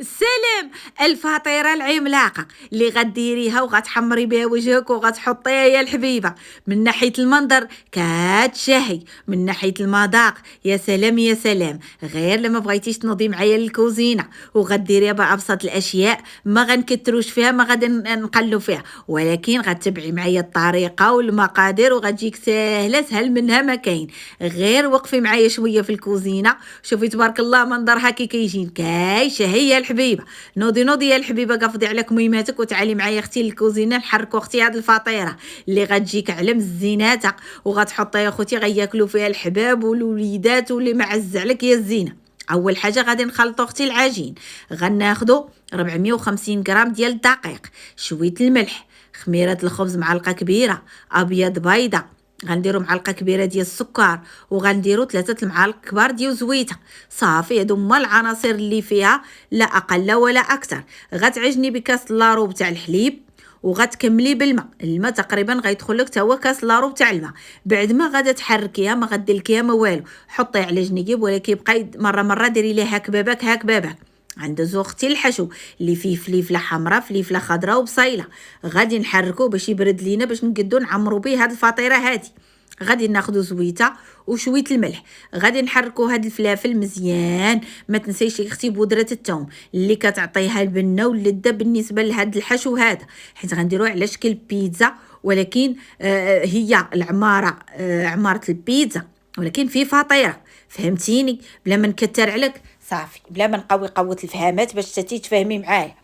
السلام. الفطيرة العملاقة اللي غديريها وغتحمري بها وجهك وغتحطيها يا الحبيبة. من ناحية المنظر كتشهي، من ناحية المذاق يا سلام يا سلام. غير لما بغيتيش تنوضي معايا للكوزينة وغديريها بأبسط الأشياء، ما غنكتروش فيها، ما غادي نقلو فيها، ولكن غتبعي معايا الطريقة والمقادير وغتجيك سهلة، سهل منها ما كاين. غير وقفي معايا شوية في الكوزينة، شوفي تبارك الله منظرها كي كيجين كايشه يا الحبيبه. نوضي نوضي يا الحبيبه، قفضي على كميماتك وتعالي معايا اختي للكوزينه نحركوا اختي هاد الفطيره اللي غتجيك على مزيناتها، وغتحطي يا خوتي غياكلوا فيها الحباب والوليدات واللي معز عليك يا الزينه. اول حاجه غادي نخلطوا اختي العجين. غناخدوا 450 غرام ديال الدقيق، شويه الملح، خميره الخبز معلقه كبيره، ابيض بيضه، غنديروا معلقه كبيره ديال السكر، وغنديروا 3 المعالق كبار ديال زويته. صافي هادو هما العناصر اللي فيها، لا اقل ولا اكثر. غتعجني بكاس لاروب تاع الحليب، وغتكملي بالماء. الماء تقريبا غيدخل لك تا هو كاس لاروب تاع الماء. بعد ما غادا تحركيها، ما غدير ما والو، حطيه على جنيب، ولكن بقاي مره مره ديري ليه هكبابك هكبابك. عندزو اختي الحشو اللي فيه فليفله حمراء، فليفله خضراء وبصيله. غادي نحركو باش يبرد لينا، باش نقدو نعمرو به هاد الفطيره هادي. غادي ناخدو زويته وشويه الملح، غادي نحركو هاد الفلافل مزيان. ما تنسيش اختي بودره الثوم اللي كتعطيها البنه واللذه بالنسبه لهاد الحشو هذا، حيت غنديروه على شكل بيتزا، ولكن هي العماره عماره البيتزا، ولكن في فطيره. فهمتيني؟ بلا ما نكتر عليك، صافي بلا ما نقوي قوت الفهامات باش تتي تفهمي معايا.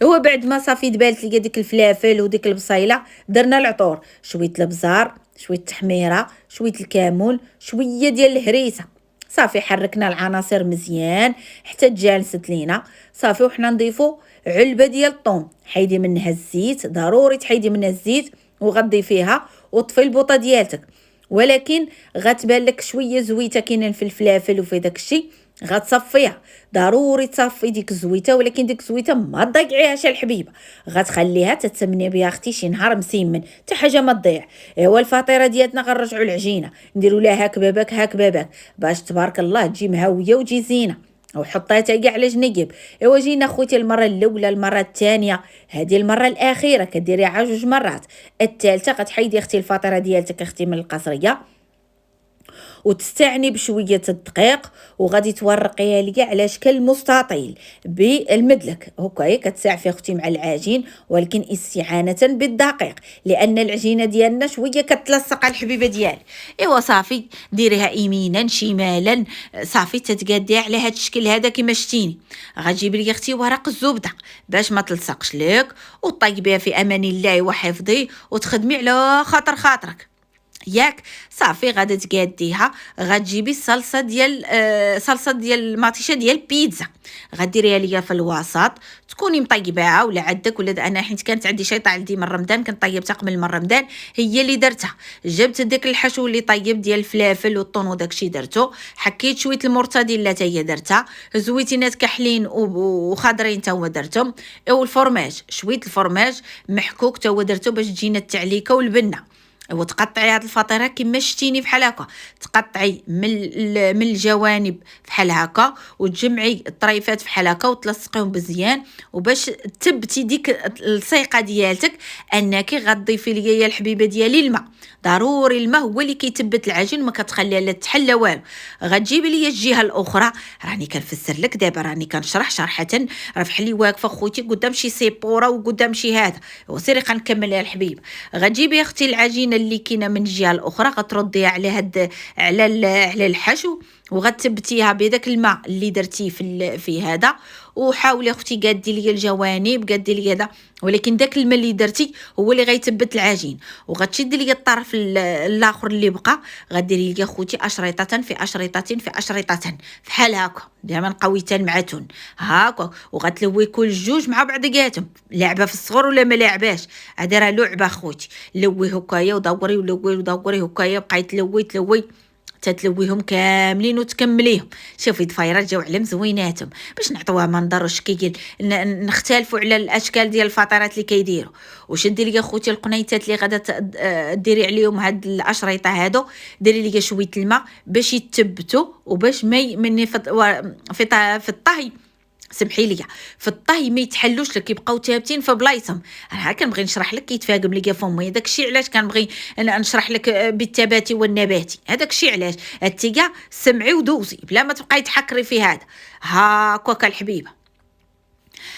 هو بعد ما صافي دبالت لي ديك الفلافل وديك البصيله، درنا العطور، شويه البزار، شويه التحميره، شويه الكمون، شويه ديال الهريسه. صافي حركنا العناصر مزيان حتى تجانست لينا. صافي وحنا نضيفو علبه ديال الطون، حيدي منها الزيت، ضروري تحيدي منها الزيت وغضيفيها وطفي البوطه ديالتك. ولكن غتبان لك شويه زويته كاينين في الفلافل وفي داك الشيء، غتصفيها. ضروري تصفي ديك الزويته، ولكن ديك الزويته ما تضيعيهاش الحبيبه، غتخليها تتسمني بها اختي شي نهار مسيمن حتى حاجه ما تضيع. ايوا الفطيره ديالتنا غنرجعوا العجينه، نديروا لها هكبابك هكبابك باش تبارك الله تجي مهويه وتجي زينه، وحطيتها كاع على جنيب. ايوا جينا خوتي المره الاولى، المره الثانيه، هذه المره الاخيره كديريها على 2 مرات. الثالثه غتحيدي اختي الفطيره ديالتك اختي من القصريه وتستعني بشويه الدقيق، وغادي تورقيها ليا على شكل مستطيل بالمدلك هكايا. كتساعفي اختي مع العجين، ولكن استعانه بالدقيق لان العجينه ديالنا شويه كتلصق على الحبيبه ديالي. ايوا صافي ديريها يمينا شمالا، صافي تتقاديها على هذا الشكل هذا كما شتيني. غتجيبي لي اختي ورق الزبده باش ما تلصقش لك، وطيبيها في امان الله وحفظي، وتخدمي على خاطر خاطرك ياك. صافي غادا تقاديها، غتجيبي الصلصه ديال صلصه ديال المطيشه ديال البيتزا، غديريها ليا في الوسط، تكوني مطيباها ولا عندك ولا انا حيت كانت عندي شي طال ديما رمضان كنت طيبتها قبل من رمضان، هي اللي درتها. جبت داك الحشو اللي طيب ديال الفلافل والطون وداكشي درتو، حكيت شويه المرتديلا حتى هي درتها، زويتينات كحلين وخضرين حتى هو درتهم، والفرماج شويه الفرماج محكوك حتى هو درتو باش تجينا التعليكه والبنه. وتقطعي هاد الفطيره كما شتيني بحال هكا، تقطعي من الجوانب بحال هكا، وتجمعي الطريفات بحال هكا وتلصقيهم مزيان، وباش تثبتي ديك الصيقه ديالتك انك غتضيفي ليا يا الحبيبه ديالي الماء. ضروري الماء هو اللي كيثبت العجين، ما كتخليها لا تحلى والو. غتجيبي ليا الجهه الاخرى، راني كنفسر لك دابا، راني كنشرح شرحه، راه بحالي واقفه خوتي قدام شي سيبوره وقدام شي هذا. وسيري غنكمل يا الحبيب. غتجيبي اختي العجينه اللي كاينه من الجهه الاخرى، غترديها على على الحشو، وغتثبتيها بداك الماء اللي درتيه في هذا. وحاولي اختي قادي ليا الجوانب، قادي ليا هذا، ولكن داك الماء اللي درتي هو اللي غيثبت العجين. وغتشدي ليا الطرف الاخر اللي بقى، غديري ليا خوتي اشرطه في اشرطه في اشرطه بحال هكا، دائما قويتان مع تون هكا، وغتلوي كل جوج مع بعضياتهم. لعبه في الصغر ولا ما لعباش، راه لعبه خوتي. لوي هكايا ودوري ولوي ودوري هكايا، بقيت تلوي تتلويهم كاملين وتكمليهم. شوفي ضفايرات جاو على مزويناتهم باش نعطوها منظر وشكل، نختلفوا على الاشكال ديال الفطيرات اللي كيديروا. وشدي لي خوتي القنيتات اللي غادا ديري عليهم هاد الاشرطه هادو، ديري لي شويه الماء باش يتثبتوا، وباش ما في الطهي سمحي لي، في الطهي ما يتحلوش لك، يبقاو ثابتين في بلايصهم. انا كنبغي نشرح لك كيتفاقم ليا فمي، داك الشيء علاش كنبغي انا نشرح لك بالثباتي والنباتي. هذاك الشيء علاش انت كاع سمعي ودوزي بلا ما تبقاي تحكري في هذا. هاكاك الحبيبه.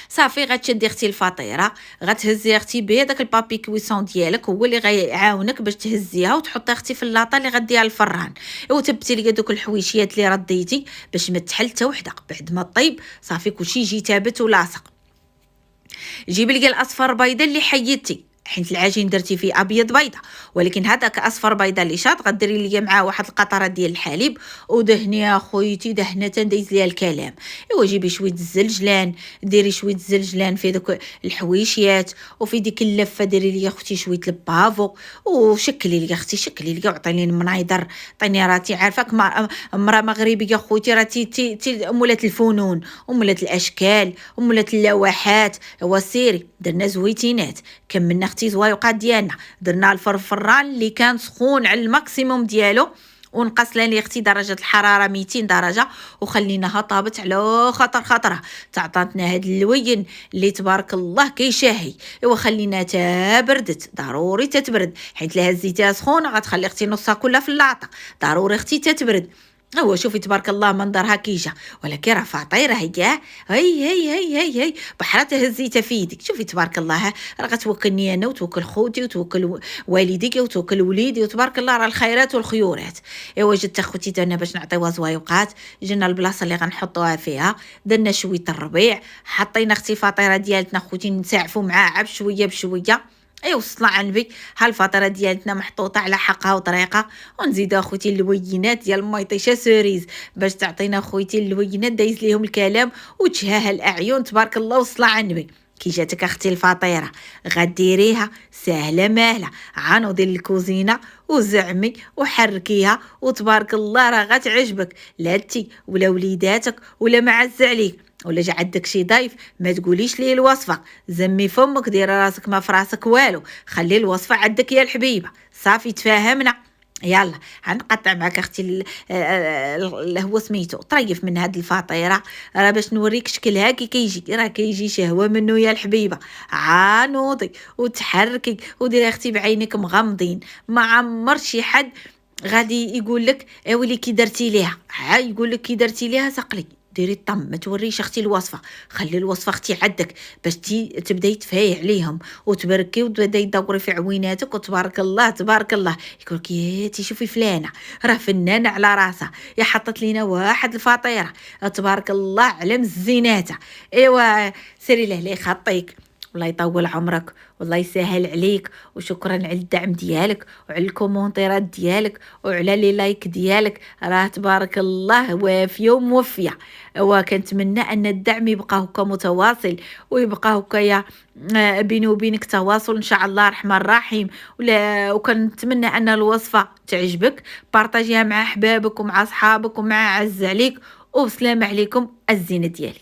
صافي غتشدي اختي الفطيره، غتهزي اختي بهذاك البابي كويسون ديالك، هو اللي غيعاونك باش تهزيها وتحطي اختي في اللاطه اللي غديها الفران. وتبتي لي دوك الحويشيات اللي رديتي باش ما تحل حتى وحده. بعد ما طيب صافي كلشي يجي ثابت ولاصق. جيبي لي الاصفر بيضه اللي حيدتي، حيت العجين درتي فيه ابيض بيضه، ولكن هذاك اصفر بيضه اللي شاط غديري ليا معاه واحد القطره ديال الحليب ودهنيها خويتي دهنه دايز ليها الكلام. ايوا جيبي شويه الزلجلان، ديري شويه الزلجلان في دوك الحويشيات، وفي ديك اللفه ديري ليا اختي شويه البافو، وشكلي ليا اختي شكلي ليا وعطيني المنايضر. عطيني راتي عارفاك مرا مغربيه خويتي راتي تي مولات الفنون ومولات الاشكال ومولات اللوحات. هو سيري درنا زويتينات، كملنا اختي زوايقات ديالنا، درنا الفرفران اللي كان سخون على الماكسيموم ديالو، ونقصنا لي اختي درجه الحراره 200 درجه، وخليناها طابت على خطرها. تعطاتنا هاد اللوين اللي تبارك الله كيشاهي. ايوا خلينا تا بردت، ضروري تتبرد، حيت لها هزيتها سخونه غتخلي اختي نصها كلها في اللاطه، ضروري اختي تتبرد. هو شوفي تبارك الله منظرها كيجا، ولكن راه فطيره هي كاع. هي بحرات هزيتها في يدك. شوفي تبارك الله راه غتوكلني انا وتوكل خوتي وتوكل والديك وتوكل وليدي، وتبارك الله راه الخيرات والخيورات. ايوا جات اختي درنا باش نعطيوها زوايقات، جينا البلاصه اللي غنحطوها فيها، درنا شويه الربيع، حطينا اختي فطيره ديالتنا خوتي نسعفوا معاها بشويه بشويه. ايوا وصلنا على النبي، ها الفطيره ديالتنا محطوطه على حقها وطريقه. ونزيدو اخوتي اللوينات ديال الميطيشه سوريز باش تعطينا اخوتي اللوينات دايز ليهم الكلام وتشهاها الاعين تبارك الله. وصلنا على النبي. كي جاتك اختي الفطيره غديريها سهله ماهله، عنوضي الكوزينه وزعمي وحركيها، وتبارك الله راه غتعجبك، لا انتي ولا وليداتك ولا معز عليك ولا جا عندك شي ضيف. ما تقوليش ليه الوصفه، زمي فمك دير راسك ما فراسك والو، خلي الوصفه عندك يا الحبيبه. صافي تفاهمنا. يلا غنقطع معك اختي هو سميتو طريف من هاد الفطيره، راه باش نوريك شكلها كي كيجي، راه كيجي شهوه منه يا الحبيبه. عنوضي وتحركي وديري اختي بعينك مغمضين، ما عمر شي حد غادي يقول لك ويلي كي درتي ليها، يقول لك كي درتي ليها سقلي. ديري الطم، ما توريش اختي الوصفه، خلي الوصفه اختي عندك باش تبداي تفاي عليهم وتبركي وتبداي تدوري في عويناتك. وتبارك الله تبارك الله يقول لك يا تي شوفي فلانه راه فنانه على راسها، يا حطت لينا واحد الفطيره تبارك الله على مزيناتها. ايوا سيري له لي خطيك، الله يطول عمرك والله يسهل عليك. وشكرا على الدعم ديالك وعلى الكومونتيرات ديالك وعلى لي لايك ديالك، راه تبارك الله وافيه وموفيه. وكنتمنى ان الدعم يبقى هكا متواصل ويبقى هكا يا بيني وبينك تواصل ان شاء الله الرحمن الرحيم. وكنتمنى ان الوصفه تعجبك، بارطاجيها مع احبابك ومع اصحابك ومع عز عليك. وبسلام عليكم الزينه ديالي.